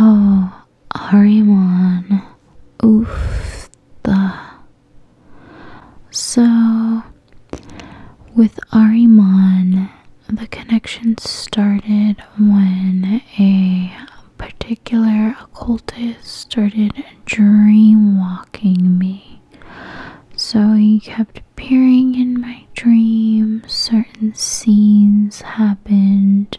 Oh, Ahriman. Oof. So, with Ahriman, the connection started when a particular occultist started dream walking me. So he kept appearing in my dreams, certain scenes happened,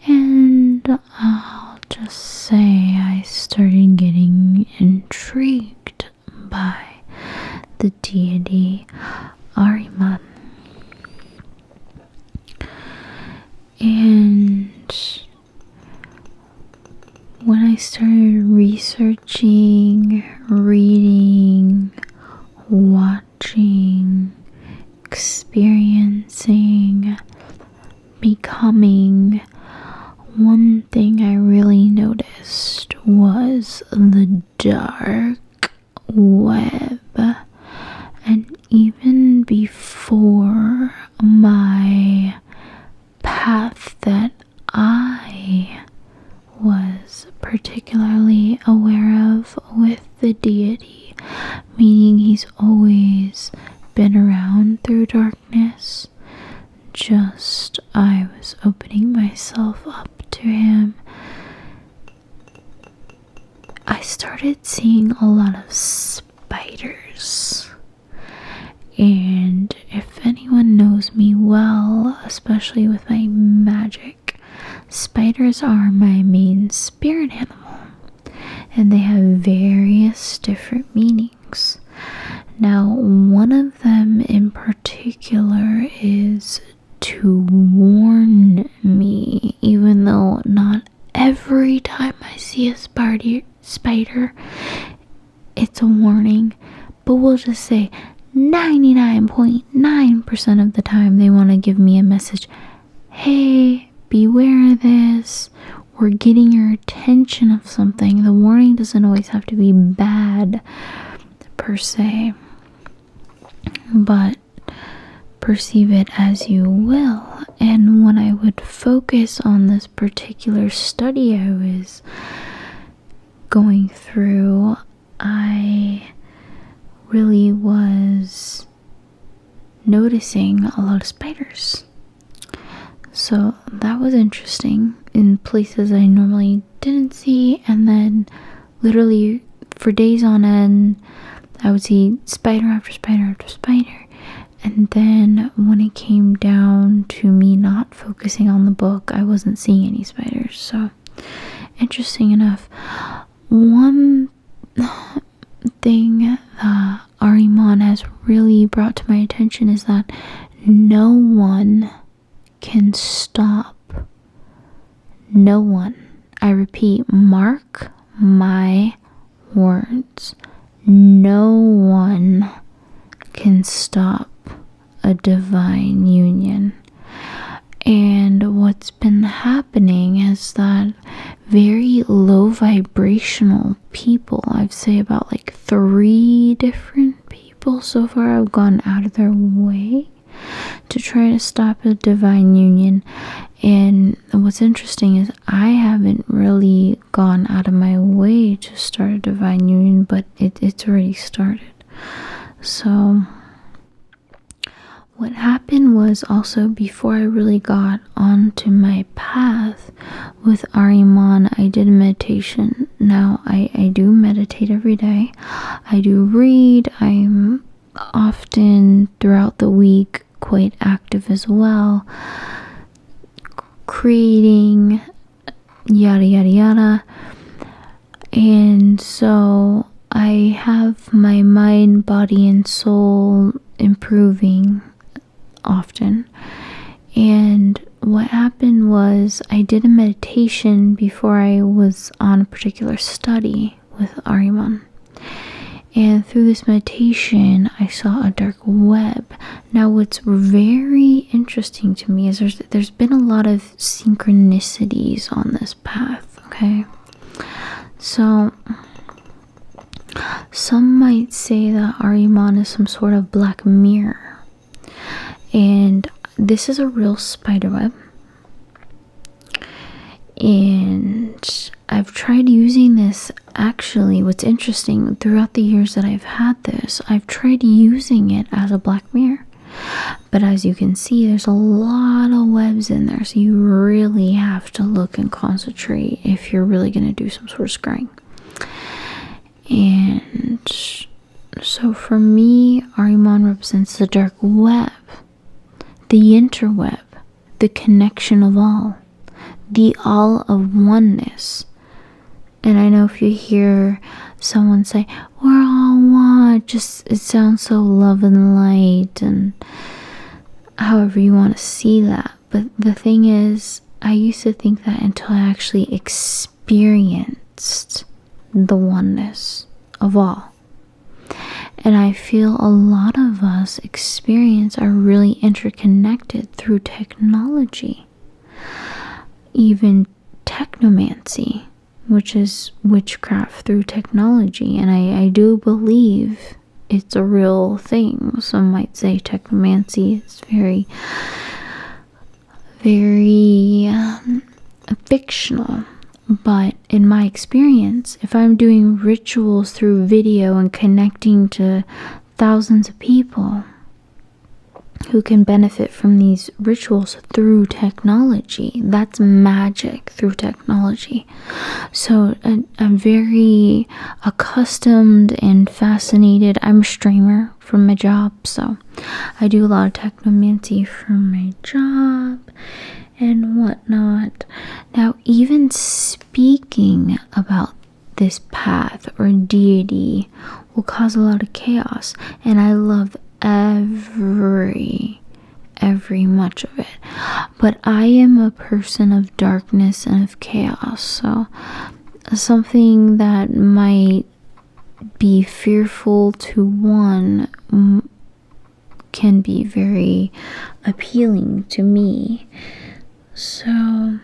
and I'll just say I started getting intrigued by the deity Ahriman. And when I started researching, reading, watching, experiencing, becoming, one thing I really noticed was the dark web. And even before my path that I was particularly aware of with the deity, meaning he's always been around through darkness, just I was opening myself up to him. I started seeing a lot of spiders. And if anyone knows me well, especially with my magic, spiders are my main spirit animal, and they have various different meanings. Now, one of them in particular is to warn me, even though not every time I see a spider, it's a warning, but we'll just say 99.9% of the time they want to give me a message. Hey, beware of this. We're getting your attention of something. The warning doesn't always have to be bad per se, but perceive it as you will. And when I would focus on this particular study I was going through, I really was noticing a lot of spiders. So that was interesting in places I normally didn't see, and then literally for days on end I would see spider after spider after spider. And then when it came down to me not focusing on the book, I wasn't seeing any spiders. So interesting enough, one thing that Ahriman has really brought to my attention is that no one can stop. No one. I repeat, mark my words. No one can stop a divine union. And what's been happening is that very low vibrational people, I'd say about like 3 different people so far, have gone out of their way to try to stop a divine union. And what's interesting is I haven't really gone out of my way to start a divine union, but it's already started. So what happened was also, before I really got onto my path with Ahriman, I did meditation. Now, I do meditate every day. I do read. I'm often throughout the week quite active as well, creating, yada yada yada. And so I have my mind, body, and soul improving often. And what happened was I did a meditation before I was on a particular study with Ahriman. And through this meditation, I saw a dark web. Now, what's very interesting to me is there's been a lot of synchronicities on this path, okay? So some might say that Ahriman is some sort of black mirror. And this is a real spider web. And I've tried using this. Actually, what's interesting, throughout the years that I've had this, I've tried using it as a black mirror. But as you can see, there's a lot of webs in there, so you really have to look and concentrate if you're really going to do some sort of scrying. And so for me, Ahriman represents the dark web, the interweb, the connection of all of oneness. And I know if you hear someone say, we're all one, it sounds so love and light, and however you want to see that. But the thing is, I used to think that until I actually experienced the oneness of all. And I feel a lot of us are really interconnected through technology. Even technomancy, which is witchcraft through technology. And I do believe it's a real thing. Some might say technomancy is very, very fictional. But in my experience, if I'm doing rituals through video and connecting to thousands of people who can benefit from these rituals through technology, that's magic through technology. So I'm very accustomed and fascinated. I'm a streamer for my job, so I do a lot of technomancy for my job and whatnot. Now, even speaking about this path or deity will cause a lot of chaos, and I love every much of it. But I am a person of darkness and of chaos, so something that might be fearful to one can be very appealing to me. So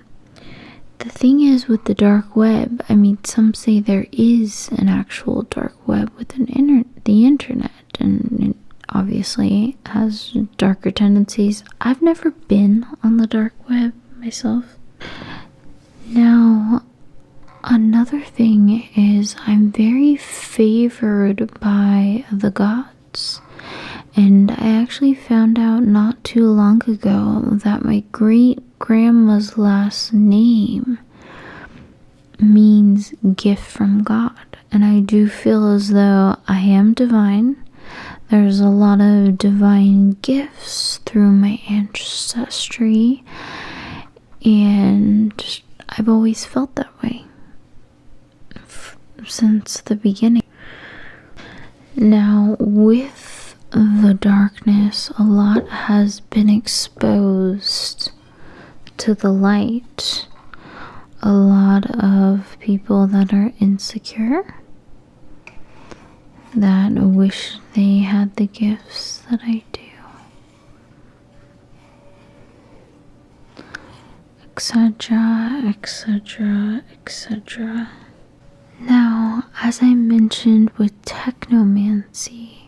the thing is with the dark web, I mean, some say there is an actual dark web with the internet, and it obviously has darker tendencies. I've never been on the dark web myself. Now, another thing is I'm very favored by the gods. And I actually found out not too long ago that my great-grandma's last name means gift from God. And I do feel as though I am divine. There's a lot of divine gifts through my ancestry. And I've always felt that way since the beginning. Now, with the darkness, a lot has been exposed to the light. A lot of people that are insecure, that wish they had the gifts that I do, etc., etc., etc. Now, as I mentioned with technomancy,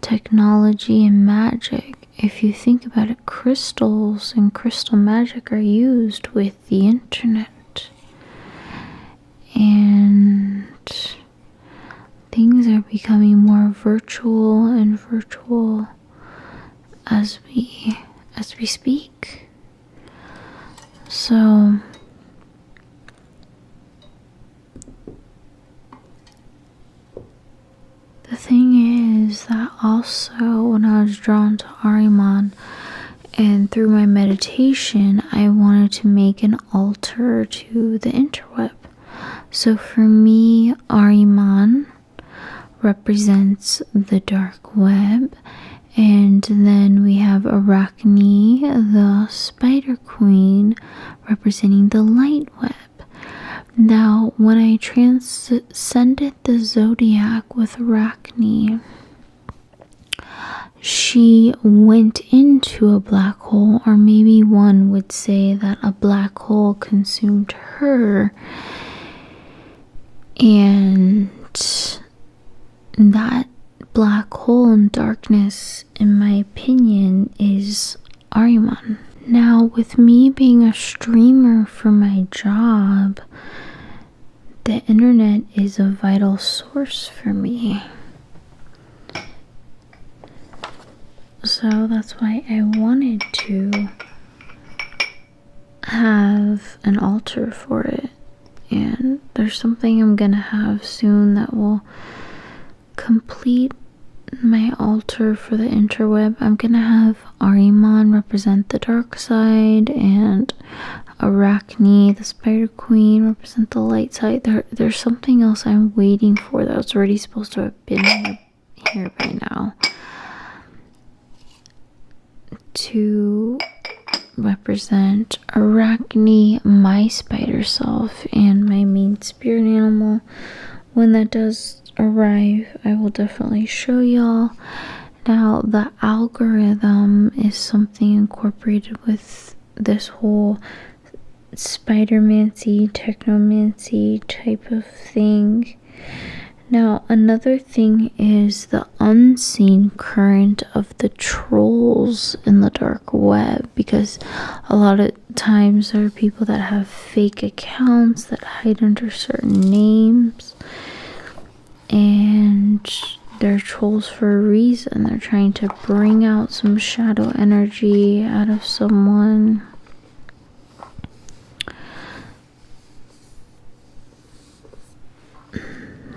technology and magic, if you think about it, crystals and crystal magic are used with the internet, and things are becoming more virtual and virtual as we speak. So the thing is that also when I was drawn to Ahriman and through my meditation, I wanted to make an altar to the interweb. So for me, Ahriman represents the dark web, and then we have Arachne, the spider queen, representing the light web. Now, when I transcended the zodiac with Arachne, she went into a black hole, or maybe one would say that a black hole consumed her, and that black hole and darkness, in my opinion, is Ahriman. Now, with me being a streamer for my job, the internet is a vital source for me. So that's why I wanted to have an altar for it. And there's something I'm gonna have soon that will complete my altar for the interweb. I'm gonna have Ahriman represent the dark side, and Arachne, the spider queen, represent the light side. There's something else I'm waiting for that was already supposed to have been here by now, to represent Arachne, my spider self, and my main spirit animal. When that does arrive, I will definitely show y'all. Now, the algorithm is something incorporated with this whole spidermancy, technomancy type of thing. Now, another thing is the unseen current of the trolls in the dark web, because a lot of times there are people that have fake accounts that hide under certain names, and they're trolls for a reason. They're trying to bring out some shadow energy out of someone.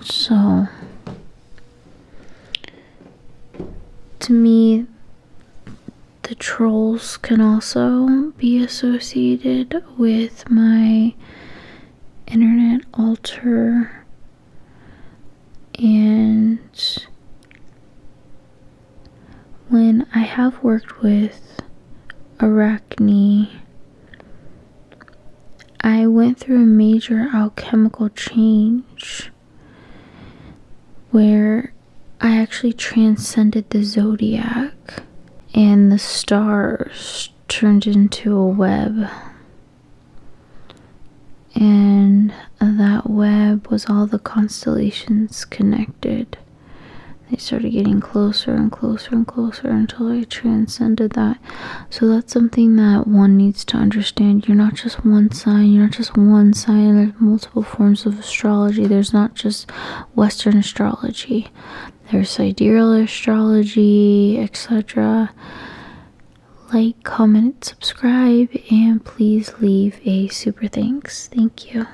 So, to me, the trolls can also be associated with my internet altar, and when I have worked with Arachne, I went through a major alchemical change where I actually transcended the zodiac, and the stars turned into a web. And that web was all the constellations connected. They started getting closer and closer and closer until I transcended that. So that's something that one needs to understand. You're not just one sign. You're not just one sign. There's multiple forms of astrology. There's not just Western astrology. There's sidereal astrology, etc. Like, comment, subscribe, and please leave a super thanks. Thank you.